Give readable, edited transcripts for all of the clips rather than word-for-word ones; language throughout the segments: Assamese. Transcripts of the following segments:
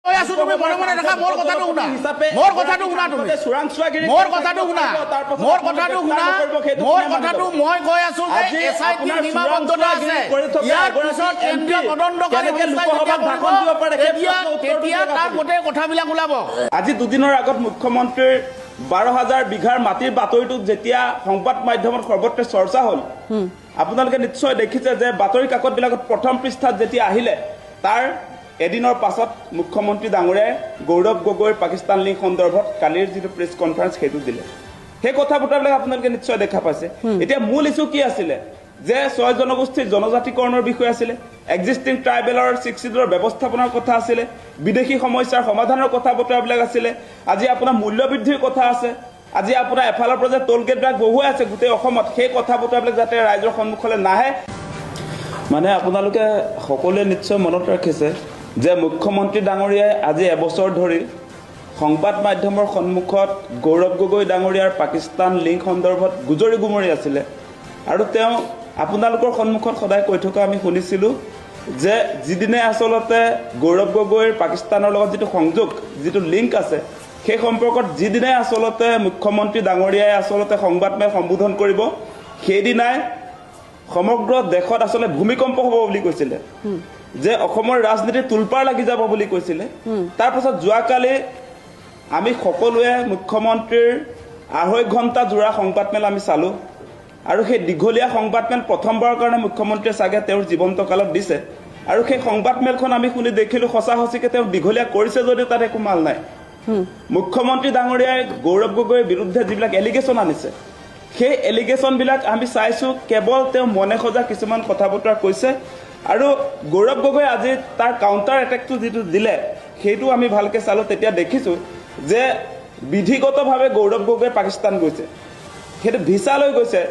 তুমি মনে মনে দেখা মোৰ কথাটো শুনা মোৰ কথাটো শুনা তুমি মোৰ কথাটো শুনা মোৰ কথাটো শুনা মোৰ কথাটো মই কৈ আছো যে এসআইটি সীমাবদ্ধতা আছে ইয়াৰ পিছত কেন্দ্ৰীয় তদন্তকাৰী সংস্থাই ভাষণ দিব পাৰে তেতিয়া তাৰ মতে কথাবিলাক ওলাব। আজি দুদিনৰ আগত মুখ্যমন্ত্ৰীৰ 12,000 বিঘাৰ মাটিৰ বাতৰিটো যেতিয়া সংবাদ মাধ্যমত সৰ্বত্ৰ চৰ্চা হ'ল আপোনালোকে নিশ্চয় দেখিছে যে বাতৰি কাকতবিলাকত প্ৰথম পৃষ্ঠাত যেতিয়া আহিলে তাৰ এদিনৰ পাছত মুখ্যমন্ত্ৰী ডাঙৰীয়াই গৌৰৱ গগৈৰ পাকিস্তান লিংক সন্দৰ্ভত কালিৰ যিটো প্ৰেছ কনফাৰেন্স সেইটো দিলে। সেই কথা বতৰাবিলাক আপোনালোকে নিশ্চয় দেখা পাইছে। এতিয়া মূল ইস্যু কি আছিলে যে 6 জনগোষ্ঠীৰ জনজাতিকৰণৰ বিষয় আছিলে, এক্সিষ্টিং ট্ৰাইবেলৰ 6 শিডিউলৰ ব্যৱস্থাপনাৰ কথা আছিলে, বিদেশী সমস্যাৰ সমাধানৰ কথা বতৰাবিলাক আছিলে, আজি আপোনাৰ মূল্য বৃদ্ধিৰ কথা আছে, আজি আপোনাৰ এফালৰ পৰা যে টোল গেটবিলাক বহুৱাই আছে গোটেই অসমত সেই কথা বতৰাবিলাক যাতে ৰাইজৰ সন্মুখলৈ নাহে। মানে আপোনালোকে সকলোৱে নিশ্চয় মনত ৰাখিছে যে মুখ্যমন্ত্ৰী ডাঙৰীয়াই আজি এবছৰ ধৰি সংবাদ মাধ্যমৰ সন্মুখত গৌৰৱ গগৈ ডাঙৰীয়াৰ পাকিস্তান লিংক সন্দৰ্ভত গুজৰি গুমৰি আছিলে আৰু তেওঁ আপোনালোকৰ সন্মুখত সদায় কৈ থকা আমি শুনিছিলোঁ যে যিদিনে আচলতে গৌৰৱ গগৈৰ পাকিস্তানৰ লগত যিটো সংযোগ যিটো লিংক আছে সেই সম্পৰ্কত যিদিনে আচলতে মুখ্যমন্ত্ৰী ডাঙৰীয়াই আচলতে সংবাদমেল সম্বোধন কৰিব সেইদিনাই সমগ্ৰ দেশত আচলতে ভূমিকম্প হ'ব বুলি কৈছিলে, যে অসমৰ ৰাজনীতি তুলপাৰ লাগি যাব বুলি কৈছিলে। তাৰপাছত যোৱাকালি আমি সকলোৱে মুখ্যমন্ত্ৰীৰ 2.5 ঘণ্টা জোৰা সংবাদমেল আমি চালোঁ আৰু সেই দীঘলীয়া সংবাদমেল প্ৰথমবাৰৰ কাৰণে মুখ্যমন্ত্ৰীয়ে চাগে তেওঁৰ জীৱন্ত কালত দিছে আৰু সেই সংবাদমেলখন আমি শুনি দেখিলোঁ সঁচা সঁচিকে তেওঁ দীঘলীয়া কৰিছে যদিও তাত একো মাল নাই। মুখ্যমন্ত্ৰী ডাঙৰীয়াই গৌৰৱ গগৈৰ বিৰুদ্ধে যিবিলাক এলিগেশ্যন আনিছে সেই এলিগেশ্যনবিলাক আমি চাইছোঁ কেৱল তেওঁ মনে সজা কিছুমান কথা বতৰা কৈছে আৰু গৌৰৱ গগৈ আজি তাৰ কাউণ্টাৰ এটেকটো যিটো দিলে সেইটো আমি ভালকৈ চালোঁ তেতিয়া দেখিছোঁ যে বিধিগতভাৱে গৌৰৱ গগৈ পাকিস্তান গৈছে, সেইটো ভিছা লৈ গৈছে।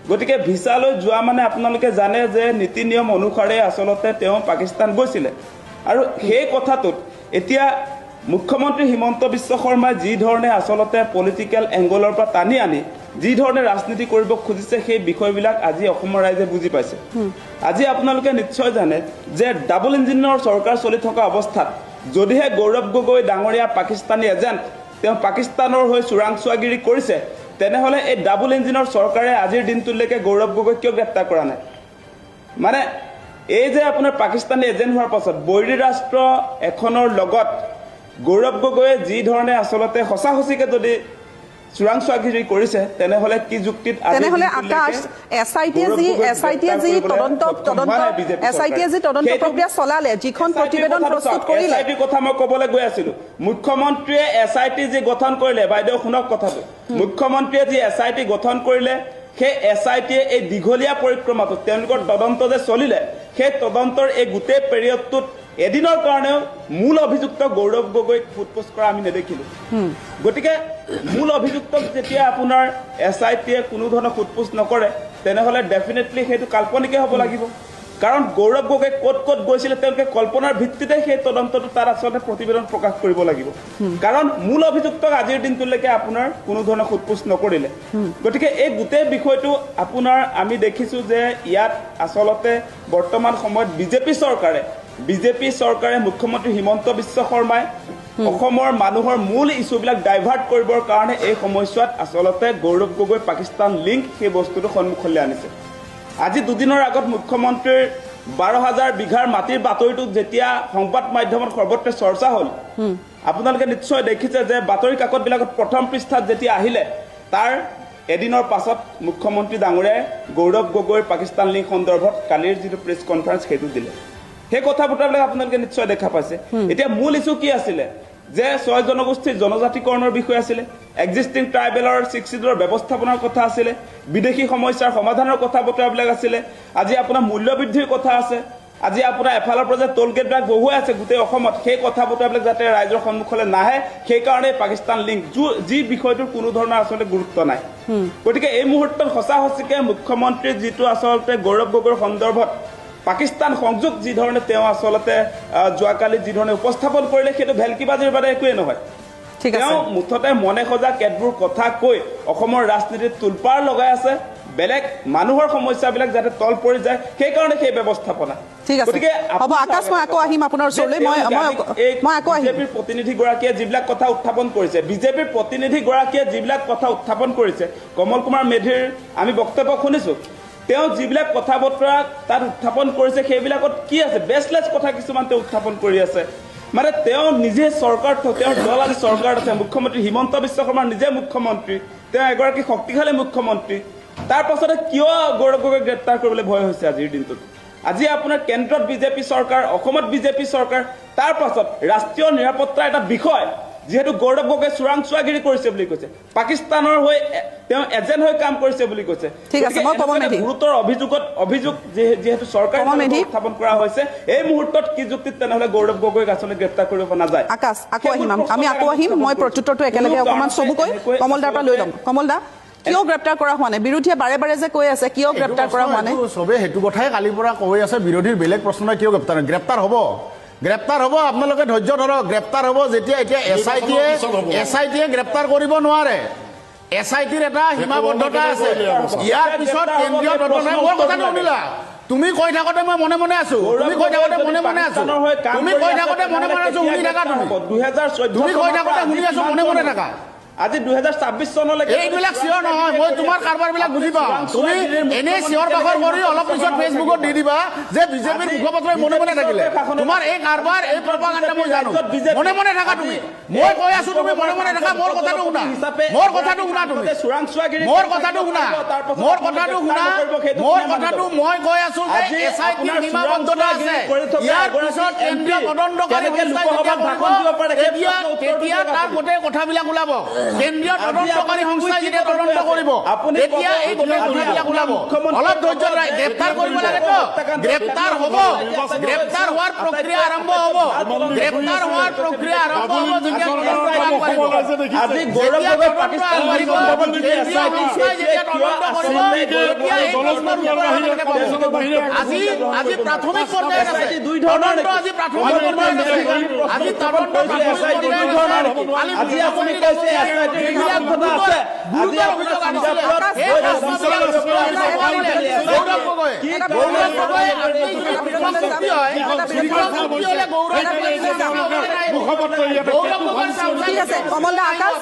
গতিকে ভিছা লৈ যোৱা মানে আপোনালোকে জানে যে নীতি নিয়ম অনুসাৰে আচলতে তেওঁ পাকিস্তান গৈছিলে আৰু সেই কথাটোত এতিয়া মুখ্যমন্ত্ৰী হিমন্ত বিশ্ব শৰ্মাই যি ধৰণে আচলতে পলিটিকেল এংগলৰ পৰা টানি আনি যি ধৰণে ৰাজনীতি কৰিব খুজিছে সেই বিষয়বিলাক আজি অসমৰ ৰাইজে বুজি পাইছে। আজি আপোনালোকে নিশ্চয় জানে যে ডাবল ইঞ্জিনৰ চৰকাৰ চলি থকা অৱস্থাত যদিহে গৌৰৱ গগৈ ডাঙৰীয়া পাকিস্তানী এজেণ্ট তেওঁ পাকিস্তানৰ হৈ চোৰাংচোৱাগিৰি কৰিছে তেনেহ'লে এই ডাবল ইঞ্জিনৰ চৰকাৰে আজিৰ দিনটোলৈকে গৌৰৱ গগৈক কিয় গ্ৰেপ্তাৰ কৰা নাই? মানে এই যে আপোনাৰ পাকিস্তানী এজেণ্ট হোৱাৰ পাছত বৈৰী ৰাষ্ট্ৰ এখনৰ লগত গৌৰৱ গগৈয়ে যি ধৰণে আচলতে সঁচা সঁচিকে যদি চোৰাংচোৱাগিৰি কৰিছে তেনেহ'লে কি যুক্তিত তেনেহ'লে আকাশ এসআইটিয়ে যি তদন্ত প্ৰক্ৰিয়া চলালে যিখন প্ৰতিবেদন প্ৰস্তুত কৰিলে এসআইটিৰ কথা মই ক'বলৈ গৈ আছিলোঁ। মুখ্যমন্ত্ৰীয়ে এসআইটি যি গঠন কৰিলে বাইদেউ শুনক কথাটো, মুখ্যমন্ত্ৰীয়ে যি এসআইটি গঠন কৰিলে সেই এসআইটিয়ে এই দীঘলীয়া পৰিক্ৰমাটোত তেওঁলোকৰ তদন্ত যে চলিলে সেই তদন্তৰ এই গোটেই পেৰিয়ডটোত এদিনৰ কাৰণেও মূল অভিযুক্ত গৌৰৱ গগৈক সোধপোছ কৰা আমি নেদেখিলোঁ। গতিকে মূল অভিযুক্তক যেতিয়া আপোনাৰ এসআইটিয়ে কোনো ধৰণৰ সোধপোছ নকৰে তেনেহ'লে ডেফিনেটলি সেইটো কাল্পনিকে হ'ব লাগিব, কাৰণ গৌৰৱ গগৈ ক'ত ক'ত গৈছিলে তেওঁলোকে কল্পনাৰ ভিত্তিতে সেই তদন্তটো তাৰ আচলতে প্ৰতিবেদন প্ৰকাশ কৰিব লাগিব, কাৰণ মূল অভিযুক্তক আজিৰ দিনটোলৈকে আপোনাৰ কোনো ধৰণৰ সোধপোছ নকৰিলে। গতিকে এই গোটেই বিষয়টো আপোনাৰ আমি দেখিছোঁ যে ইয়াত আচলতে বৰ্তমান সময়ত বিজেপি চৰকাৰে মুখ্যমন্ত্ৰী হিমন্ত বিশ্ব শৰ্মাই অসমৰ মানুহৰ মূল ইস্যুবিলাক ডাইভাৰ্ট কৰিবৰ কাৰণে এই সময়ছোৱাত আচলতে গৌৰৱ গগৈ পাকিস্তান লিংক সেই বস্তুটো সন্মুখলৈ আনিছে। আজি দুদিনৰ আগত মুখ্যমন্ত্ৰীৰ 12,000 বিঘাৰ মাটিৰ বাতৰিটো যেতিয়া সংবাদ মাধ্যমত সৰ্বত্ৰ চৰ্চা হ'ল আপোনালোকে নিশ্চয় দেখিছে যে বাতৰি কাকতবিলাকত প্ৰথম পৃষ্ঠাত যেতিয়া আহিলে তাৰ এদিনৰ পাছত মুখ্যমন্ত্ৰী ডাঙৰীয়াই গৌৰৱ গগৈৰ পাকিস্তান লিংক সন্দৰ্ভত কালিৰ যিটো প্ৰেছ কনফাৰেন্স সেইটো দিলে। সেই কথা বতৰাবিলাক আপোনালোকে নিশ্চয় দেখা পাইছে। এতিয়া মূল ইস্যু কি আছিলে যে 6 জনগোষ্ঠীৰ জনজাতিকৰণৰ বিষয় আছিলে, এক্সিষ্টিং ট্ৰাইবেলৰ 6 শিডিউলৰ ব্যৱস্থাপনাৰ কথা আছিলে, বিদেশী সমস্যাৰ সমাধানৰ কথা বতৰাবিলাক আছিলে, আজি আপোনাৰ মূল্য বৃদ্ধিৰ কথা আছে, আজি আপোনাৰ এফালৰ পৰা যে টোল গেটবিলাক বহুৱাই আছে গোটেই অসমত সেই কথা বতৰাবিলাক যাতে ৰাইজৰ সন্মুখলৈ নাহে সেইকাৰণে পাকিস্তান লিংক যি বিষয়টোৰ কোনো ধৰণৰ আচলতে গুৰুত্ব নাই। গতিকে এই মুহূৰ্তত সঁচা সঁচিকে মুখ্যমন্ত্ৰীৰ যিটো আচলতে গৌৰৱ গগৈৰ সন্দৰ্ভত পাকিস্তান সংযোগ যি ধৰণে তেওঁ আচলতে যোৱাকালি যি ধৰণে উপস্থাপন কৰিলে সেইটো ভেলকিবাজিৰ বাদে একোৱেই নহয়। তেওঁ মুঠতে মনে সজা কেতবোৰ কথা কৈ অসমৰ ৰাজনীতিত তুলপাৰ লগাই আছে বেলেগ মানুহৰ সমস্যাবিলাক যাতে তল পৰি যায় সেইকাৰণে সেই ব্যৱস্থাপনা ঠিক আছে হ'ব আকাশ মই আকৌ আহিম আপোনাৰ ওচৰলৈ মই আকৌ আহিম বিজেপিৰ প্ৰতিনিধিগৰাকীয়ে যিবিলাক কথা উত্থাপন কৰিছে বিজেপিৰ প্ৰতিনিধিগৰাকীয়ে যিবিলাক কথা উত্থাপন কৰিছে কমল কুমাৰ মেধিৰ আমি বক্তব্য শুনিছো তেওঁ যিবিলাক কথা বতৰা তাত উত্থাপন কৰিছে সেইবিলাকত কি আছে বেছলেছ কথা কিছুমান তেওঁ উত্থাপন কৰি আছে মানে তেওঁ নিজে চৰকাৰ তেওঁৰ দল আজি চৰকাৰত আছে মুখ্যমন্ত্ৰী হিমন্ত বিশ্ব শৰ্মাৰ নিজে মুখ্যমন্ত্ৰী তেওঁ এগৰাকী শক্তিশালী মুখ্যমন্ত্ৰী তাৰ পাছতে কিয় গৌৰৱ গগৈক গ্ৰেপ্তাৰ কৰিবলৈ ভয় হৈছে আজিৰ দিনটোত আজি আপোনাৰ কেন্দ্ৰত বিজেপি চৰকাৰ অসমত বিজেপি চৰকাৰ তাৰ পাছত ৰাষ্ট্ৰীয় নিৰাপত্তাৰ এটা বিষয় যেহেতু গৌৰৱ গগৈ চোৰাংচোৱাগিৰি কৰিছে বুলি কৈছে পাকিস্তানৰ হৈ তেওঁ এজেণ্ট হৈ কাম কৰিছে বুলি কৈছে ঠিক আছে মই কমল মেধি গুৰুতৰ অভিযোগ যেহেতু চৰকাৰে উত্থাপন কৰা হৈছে এই মুহূৰ্তত কি যুক্তিত তেনেহলে গৌৰৱ গগৈক আচলতে গ্ৰেপ্তাৰ কৰিব নাযায় আকাশ আকৌ আহিম আমি আকৌ আহিম মই প্ৰত্যুত্তৰটো একেলগে অকমান চবুকৈ কমলদাৰ পৰা লৈ ল'ম কমলদা কিয় গ্ৰেপ্তাৰ কৰা হোৱা নাই বিৰোধীয়ে বাৰে বাৰে যে কৈ আছে কিয় গ্ৰেপ্তাৰ কৰা হোৱা নাই চবে সেইটো কথাই কালিৰ পৰা কৈ আছে বিৰোধীৰ বেলেগ প্ৰশ্ন নাই কিয় গ্ৰেপ্তাৰ হ'ব আপোনালোকে ধৈৰ্য ধৰক গ্ৰেপ্তাৰ হ'ব যেতিয়া এতিয়া এছআইটিয়ে গ্ৰেপ্তাৰ কৰিব নোৱাৰে এছআইটিৰ এটা সীমাবদ্ধতা আছে ইয়াৰ পিছত কেন্দ্ৰীয় তদন্ত মোৰ কথাটো শুনিলা তুমি কৈ থাকোতে মই মনে মনে আছো শুনি থাকা তুমি কৈ থাকোতে শুনি আছো মনে থাকা আজি 2026 চনলৈকে এইবিলাক চিয়ৰ নহয় মই তোমাৰ কাৰবাৰবিলাক বুজি পাওঁ তুমি এনে চিয়ৰ বাখৰ কৰি অলপ পিছত ফেচবুকত দি দিবা যে বিজেপিৰ মুখপাত্ৰই মনে থাকিলে তোমাৰ এই কাৰবাৰ এই প্ৰপাগাণ্ডা মই জানো মনে থাকা তুমি মই কৈ আছো তুমি মনে থাকা মোৰ কথাটো শুনা মই কৈ আছো যে এছআইটিৰ সীমাবদ্ধতা আছে ইয়াৰ পিছত কেন্দ্ৰীয় তদন্তকাৰী তেতিয়া তাৰ গোটেই কথাবিলাক ওলাব কেন্দ্ৰীয় তদন্তকাৰী সংস্থাই যেতিয়া তদন্ত কৰিব তেতিয়া এই গোটেই কথাবিলাক ওলাব অলপ ধৈৰ্য গ্ৰেপ্তাৰ কৰিব লাগে তো গ্ৰেপ্তাৰ হোৱাৰ প্ৰক্ৰিয়া আৰম্ভ হ'ব যেতিয়া আজি গৌৰৱ গগৈ পাকিস্তানৰ আজি প্ৰাথমিক পৰ্যায়ত আছে দুই ধৰণৰ আজি আপুনি কৈছে ঠিক আছে কমলদা আকাশ